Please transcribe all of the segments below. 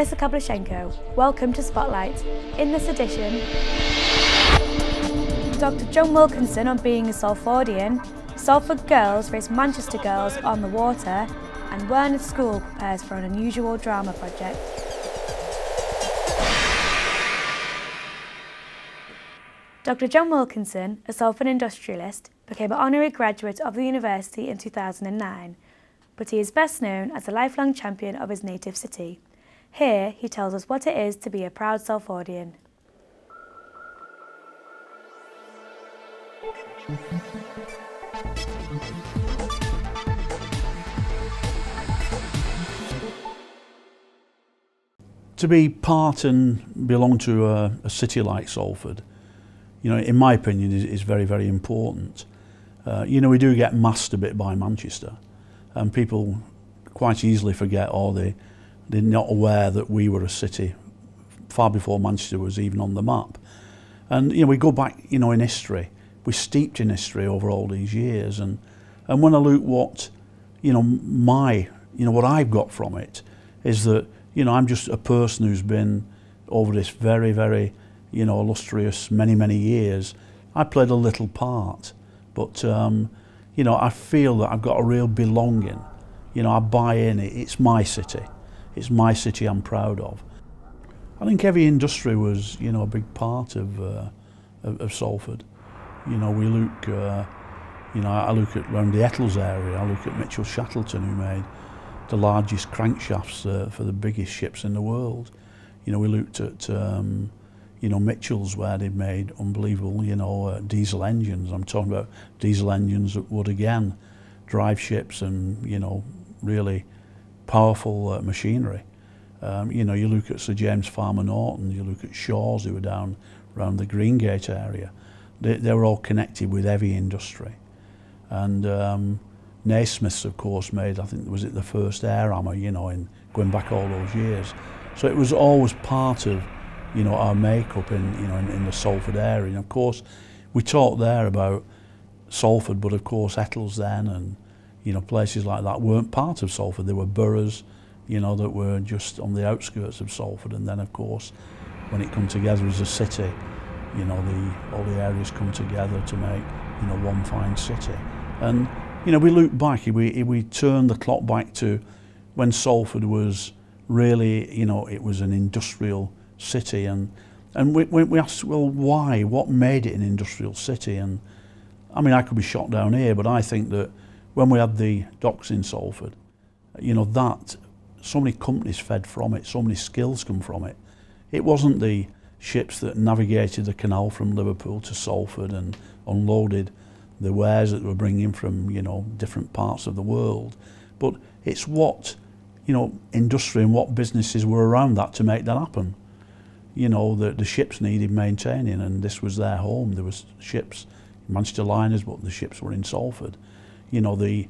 Professor Kabluczenko. Welcome to Spotlight. In this edition, Dr. John Wilkinson on being a Salfordian, Salford girls race Manchester girls on the water, and Werneth School prepares for an unusual drama project. Dr. John Wilkinson, a Salford industrialist, became an honorary graduate of the university in 2009, but he is best known as a lifelong champion of his native city. Here, he tells us what it is to be a proud Salfordian. To be part and belong to a city like Salford, you know, in my opinion, is very, very important. You know, we do get masked a bit by Manchester, and people quite easily forget, or they're not aware that we were a city far before Manchester was even on the map. And you know, we go back, you know, in history. We're steeped in history over all these years, and when I look what, you know, what I've got from it is that, you know, I'm just a person who's been over this very, very, you know, illustrious many years. I played a little part, but you know, I feel that I've got a real belonging. You know, I buy in. It's my city. It's my city I'm proud of. I think heavy industry was, you know, a big part of Salford. You know, we look, you know, I look at around the Eccles area. I look at Mitchell Shackleton, who made the largest crankshafts for the biggest ships in the world. You know, we looked at, you know, Mitchell's, where they'd made unbelievable, you know, diesel engines. I'm talking about diesel engines that would again drive ships and, you know, really powerful machinery. You know, you look at Sir James Farmer Norton, you look at Shaw's, who were down around the Greengate area. They were all connected with heavy industry. And Naismiths, of course, made, I think, was it the first air hammer, you know, in going back all those years. So it was always part of, you know, our makeup in, you know, in the Salford area. And of course, we talked there about Salford, but of course Eccles then and, you know, places like that weren't part of Salford. There were boroughs, you know, that were just on the outskirts of Salford. And then of course, when it come together as a city, you know, all the areas come together to make, you know, one fine city. And, you know, we look back, we turn the clock back to when Salford was really, you know, it was an industrial city, and we asked, well, why? What made it an industrial city? And I mean, I could be shot down here, but I think that when we had the docks in Salford, you know, that so many companies fed from it, so many skills come from it. It wasn't the ships that navigated the canal from Liverpool to Salford and unloaded the wares that they were bringing from, you know, different parts of the world, but it's what, you know, industry and what businesses were around that to make that happen. You know, the ships needed maintaining, and this was their home. There was ships, Manchester liners, but the ships were in Salford. You know, the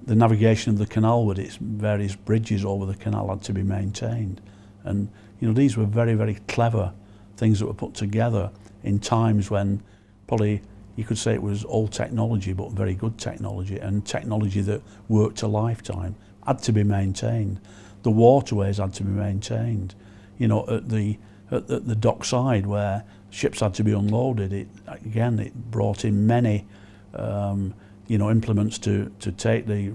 navigation of the canal with its various bridges over the canal had to be maintained. And, you know, these were very, very clever things that were put together in times when probably you could say it was old technology, but very good technology, and technology that worked a lifetime, had to be maintained. The waterways had to be maintained. You know, at the dockside where ships had to be unloaded, it brought in many, you know, implements to take the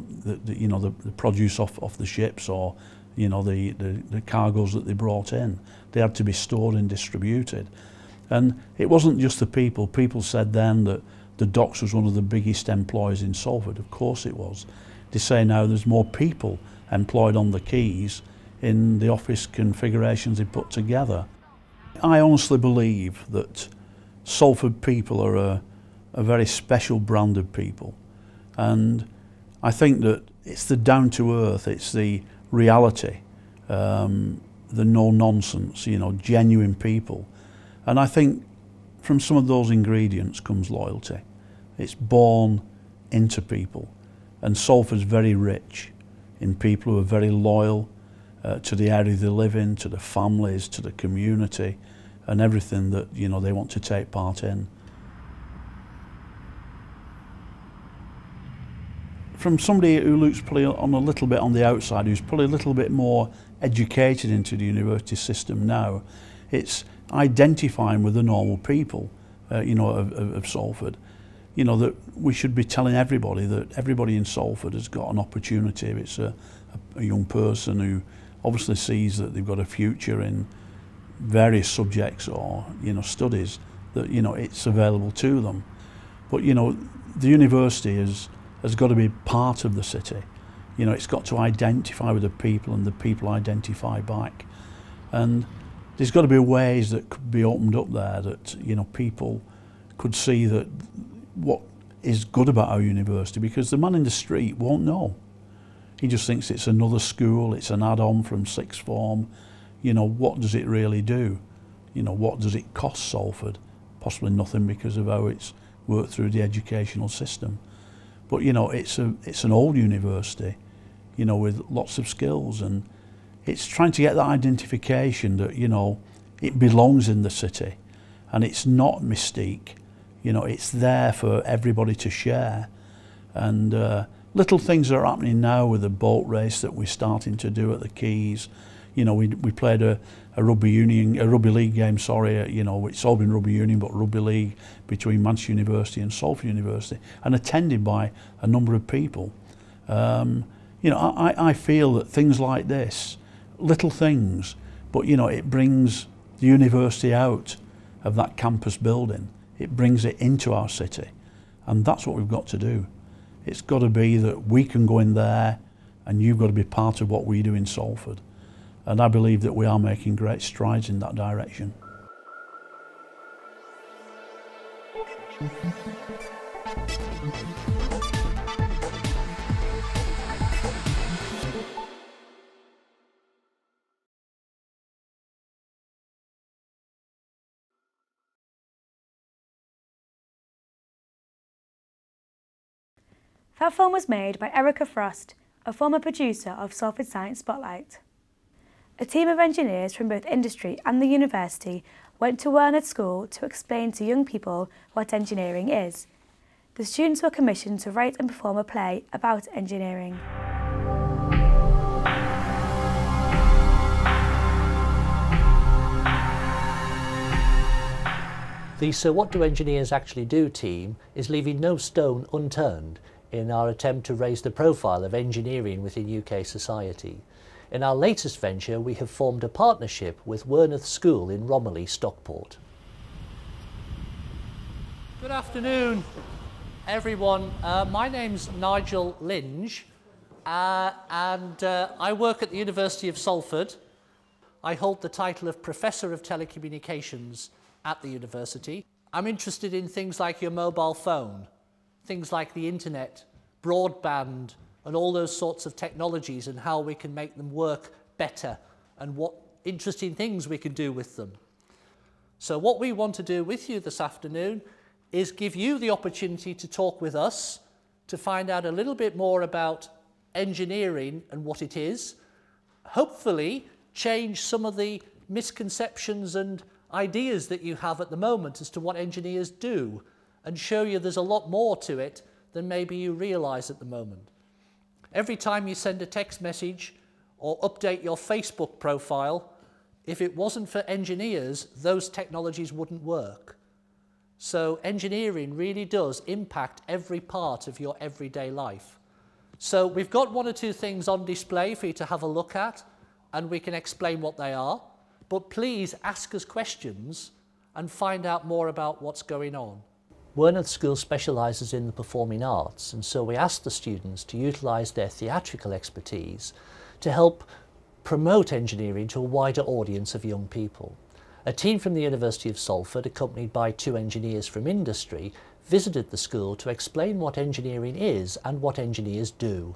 produce off the ships, or, you know, the cargoes that they brought in. They had to be stored and distributed. And it wasn't just the people. People said then that the docks was one of the biggest employers in Salford. Of course it was. They say now there's more people employed on the quays in the office configurations they put together. I honestly believe that Salford people are a very special brand of people. And I think that it's the down to earth, it's the reality, the no nonsense, you know, genuine people. And I think from some of those ingredients comes loyalty. It's born into people. And Salford's very rich in people who are very loyal to the area they live in, to the families, to the community, and everything that, you know, they want to take part in. from somebody who looks probably on a little bit on the outside, who's probably a little bit more educated into the university system now, it's identifying with the normal people, you know, of Salford. You know, that we should be telling everybody that everybody in Salford has got an opportunity. If it's a young person who obviously sees that they've got a future in various subjects or, you know, studies, that, you know, it's available to them. But, you know, the university has got to be part of the city. You know, it's got to identify with the people and the people identify back. And there's got to be ways that could be opened up there that, you know, people could see that what is good about our university, because the man in the street won't know. He just thinks it's another school, it's an add-on from sixth form. You know, what does it really do? You know, what does it cost Salford? Possibly nothing, because of how it's worked through the educational system. But, you know, it's an old university, you know, with lots of skills, and it's trying to get that identification that, you know, it belongs in the city and it's not mystique. You know, it's there for everybody to share. And little things are happening now with the boat race that we're starting to do at the quays. You know, we played a rugby league game, sorry, you know, it's all been rugby union, but rugby league between Manchester University and Salford University, and attended by a number of people. You know, I feel that things like this, little things, but, you know, it brings the university out of that campus building. It brings it into our city, and that's what we've got to do. It's got to be that we can go in there and you've got to be part of what we do in Salford. And I believe that we are making great strides in that direction. That film was made by Erica Frost, a former producer of Salford Science Spotlight. A team of engineers from both industry and the university went to Werneth School to explain to young people what engineering is. The students were commissioned to write and perform a play about engineering. The So What Do Engineers Actually Do team is leaving no stone unturned in our attempt to raise the profile of engineering within UK society. In our latest venture, we have formed a partnership with Werneth School in Romiley, Stockport. Good afternoon, everyone. My name's Nigel Linge, and I work at the University of Salford. I hold the title of Professor of Telecommunications at the university. I'm interested in things like your mobile phone, things like the internet, broadband, and all those sorts of technologies and how we can make them work better and what interesting things we can do with them. So what we want to do with you this afternoon is give you the opportunity to talk with us, to find out a little bit more about engineering and what it is, hopefully change some of the misconceptions and ideas that you have at the moment as to what engineers do, and show you there's a lot more to it than maybe you realise at the moment. Every time you send a text message or update your Facebook profile, if it wasn't for engineers, those technologies wouldn't work. So engineering really does impact every part of your everyday life. So we've got one or two things on display for you to have a look at, and we can explain what they are. But please ask us questions and find out more about what's going on. Werneth School specialises in the performing arts, and so we asked the students to utilise their theatrical expertise to help promote engineering to a wider audience of young people. A team from the University of Salford, accompanied by 2 engineers from industry, visited the school to explain what engineering is and what engineers do.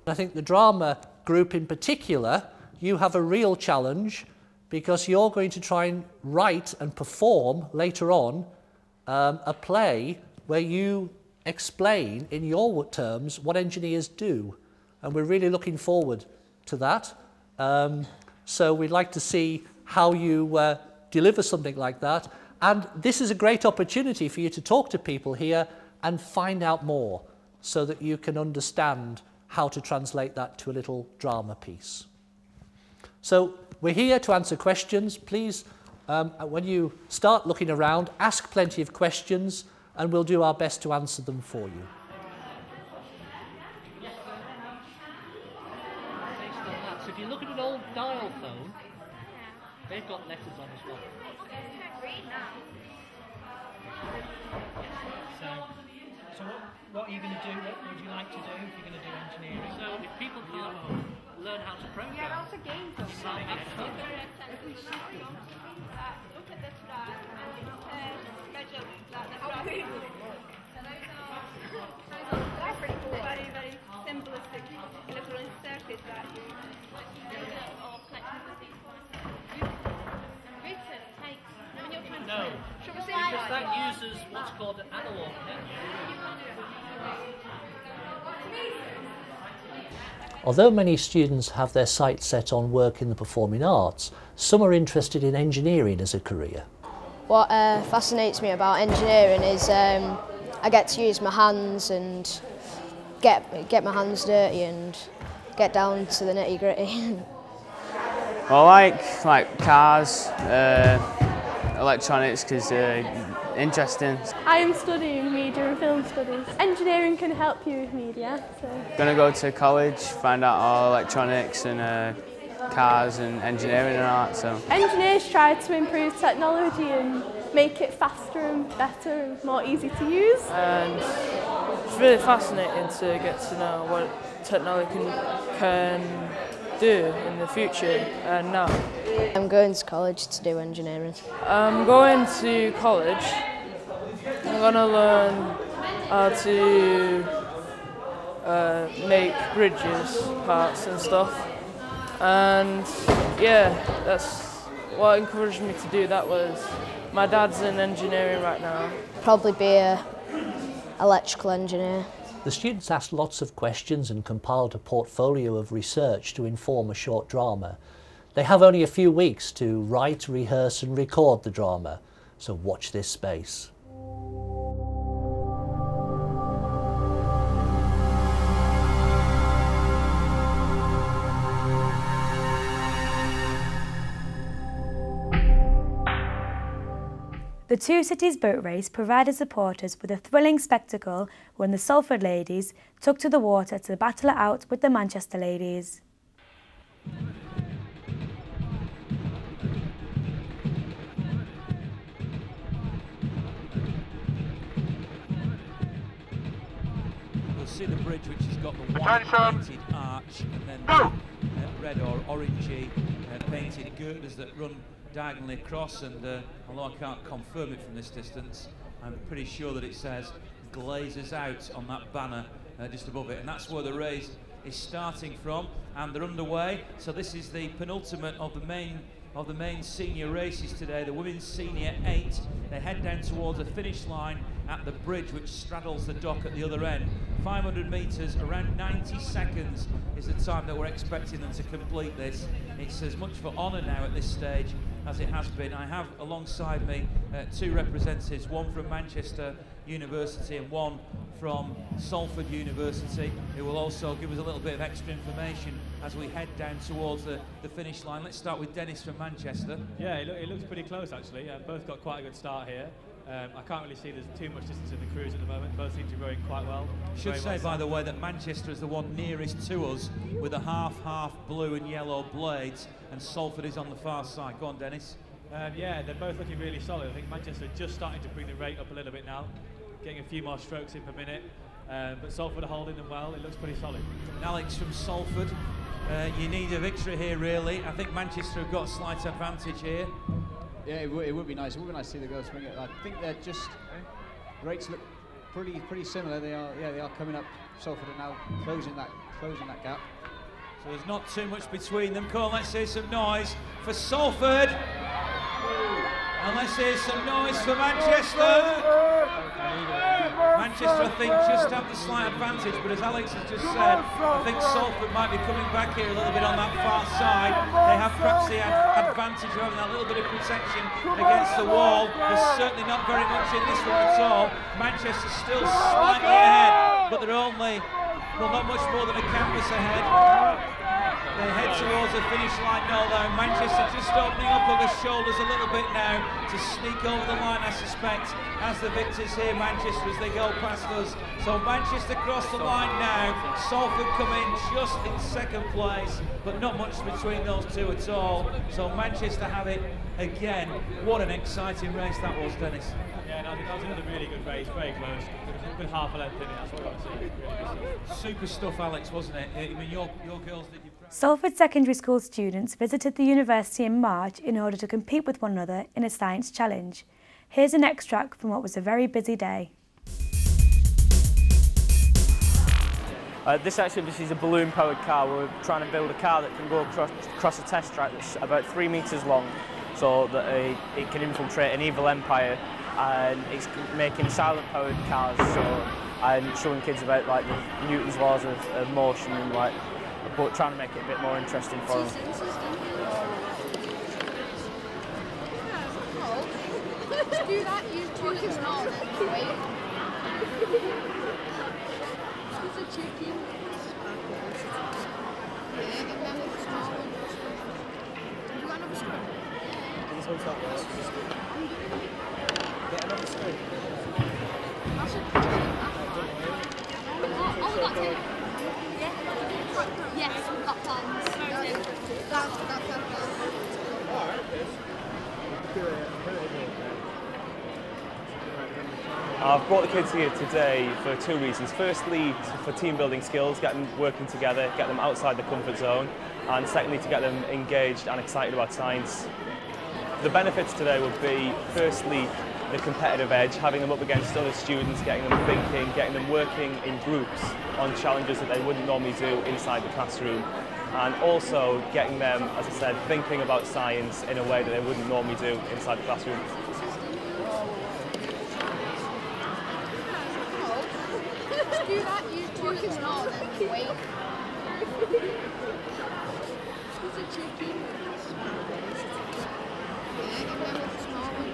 I think the drama group in particular, you have a real challenge, because you're going to try and write and perform later on a play where you explain in your terms what engineers do, and we're really looking forward to that. So we'd like to see how you deliver something like that, and this is a great opportunity for you to talk to people here and find out more. so that you can understand how to translate that to a little drama piece. So we're here to answer questions. Please, when you start looking around, ask plenty of questions and we'll do our best to answer them for you. So if you look at an old dial phone, they've got letters on as well. So what are you going to do? What would you like to do if you're going to do engineering? So if people can't learn how to program, Yeah, lots of games. Look at the track and measure like the track. That's pretty cool. Very, very simplistic electronic circuit that you no, because that uses what's called an analog network. Although many students have their sights set on work in the performing arts, some are interested in engineering as a career. What fascinates me about engineering is I get to use my hands and get my hands dirty and get down to the nitty gritty. I like cars, electronics, because interesting. I am studying media and film studies. Engineering can help you with media. So. Gonna go to college, find out all electronics and cars and engineering and all that. So. Engineers try to improve technology and make it faster and better and more easy to use. And it's really fascinating to get to know what technology can do in the future and now. I'm going to college to do engineering. I'm going to college. I'm going to learn how to make bridges, parts and stuff. And yeah, that's what encouraged me to do that. Was my dad's in engineering right now. Probably be a electrical engineer. The students asked lots of questions and compiled a portfolio of research to inform a short drama. They have only a few weeks to write, rehearse and record the drama, so watch this space. The Two Cities boat race provided supporters with a thrilling spectacle when the Salford ladies took to the water to battle it out with the Manchester ladies. You'll see the bridge which has got the white painted arch and then the red or orangey painted girders that run diagonally across, and although I can't confirm it from this distance, I'm pretty sure that it says Glazers Out on that banner just above it, and that's where the race is starting from, and they're underway. So this is the penultimate of the main senior races today, the women's senior 8. They head down towards the finish line at the bridge which straddles the dock at the other end. 500 metres, around 90 seconds is the time that we're expecting them to complete this. It's as much for honour now at this stage as it has been. I have alongside me two representatives, one from Manchester University and one from Salford University, who will also give us a little bit of extra information as we head down towards the finish line. Let's start with Dennis from Manchester. Yeah, it looks pretty close actually. Both got quite a good start here. I can't really see there's too much distance in the crews at the moment. Both seem to be rowing quite well. Should say, by the way, that Manchester is the one nearest to us with the half blue and yellow blades, and Salford is on the far side. Go on, Dennis. Yeah, they're both looking really solid. I think Manchester are just starting to bring the rate up a little bit now, getting a few more strokes in per minute. But Salford are holding them well. It looks pretty solid. Alex from Salford, you need a victory here, really. I think Manchester have got a slight advantage here. Yeah, it would be nice. It would be nice to see the girls swing it. I think they're just rates look pretty similar. They are coming up. Salford are now closing that gap. So there's not too much between them. Come on, let's hear some noise for Salford. And let's hear some noise for Manchester. Manchester, I think, just have the slight advantage, but as Alex has just said, I think Salford might be coming back here a little bit on that far side. They have perhaps the advantage of having that little bit of protection against the wall. There's certainly not very much in this one at all. Manchester's still slightly ahead, but they're only, well, not much more than a canvas ahead. They head towards the finish line now, though. Manchester just opening up on the shoulders a little bit now to sneak over the line, I suspect, as the victors here, Manchester, as they go past us. So Manchester cross the line now. Salford come in just in second place, but not much between those two at all. So Manchester have it again. What an exciting race that was, Dennis. Yeah, no, I think that was another really good race, very close. With half a length in it, that's what I want to see. Super stuff, Alex, wasn't it? I mean, your girls did. Salford secondary school students visited the university in March in order to compete with one another in a science challenge. Here's an extract from what was a very busy day. This exhibit is a balloon-powered car. We're trying to build a car that can go across a test track that's about 3 metres long, so that it can infiltrate an evil empire. And it's making silent-powered cars, and showing kids about like the Newton's laws of motion and but trying to make it a bit more interesting for them. Do that, you two is not. Wait. It's a chicken. Yeah, give them a small one. Have you got another screw? This one's not worse. Get another screw. Oh, we got two. Yes, we've got plans. That's Alright, I've brought the kids here today for 2 reasons. Firstly, for team building skills, get them working together, get them outside the comfort zone, and secondly, to get them engaged and excited about science. The benefits today would be, firstly, the competitive edge, having them up against other students, getting them thinking, getting them working in groups on challenges that they wouldn't normally do inside the classroom, and also getting them, as I said, thinking about science in a way that they wouldn't normally do inside the classroom. Do that, you two is not. Wait. It's a chicken. Yeah, give them a small one.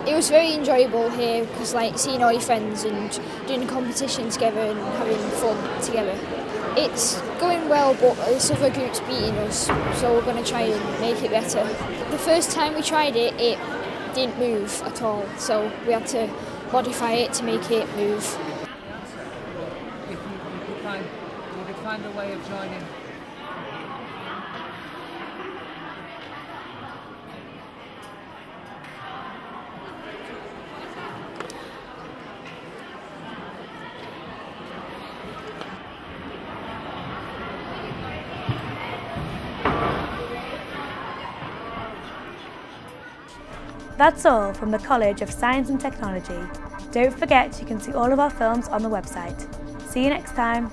It was very enjoyable here because, like, seeing all your friends and doing a competition together and having fun together. It's going well, but this other group's beating us, so we're going to try and make it better. The first time we tried it, it didn't move at all, so we had to modify it to make it move. If you could find a way of joining. That's all from the College of Science and Technology. Don't forget you can see all of our films on the website. See you next time.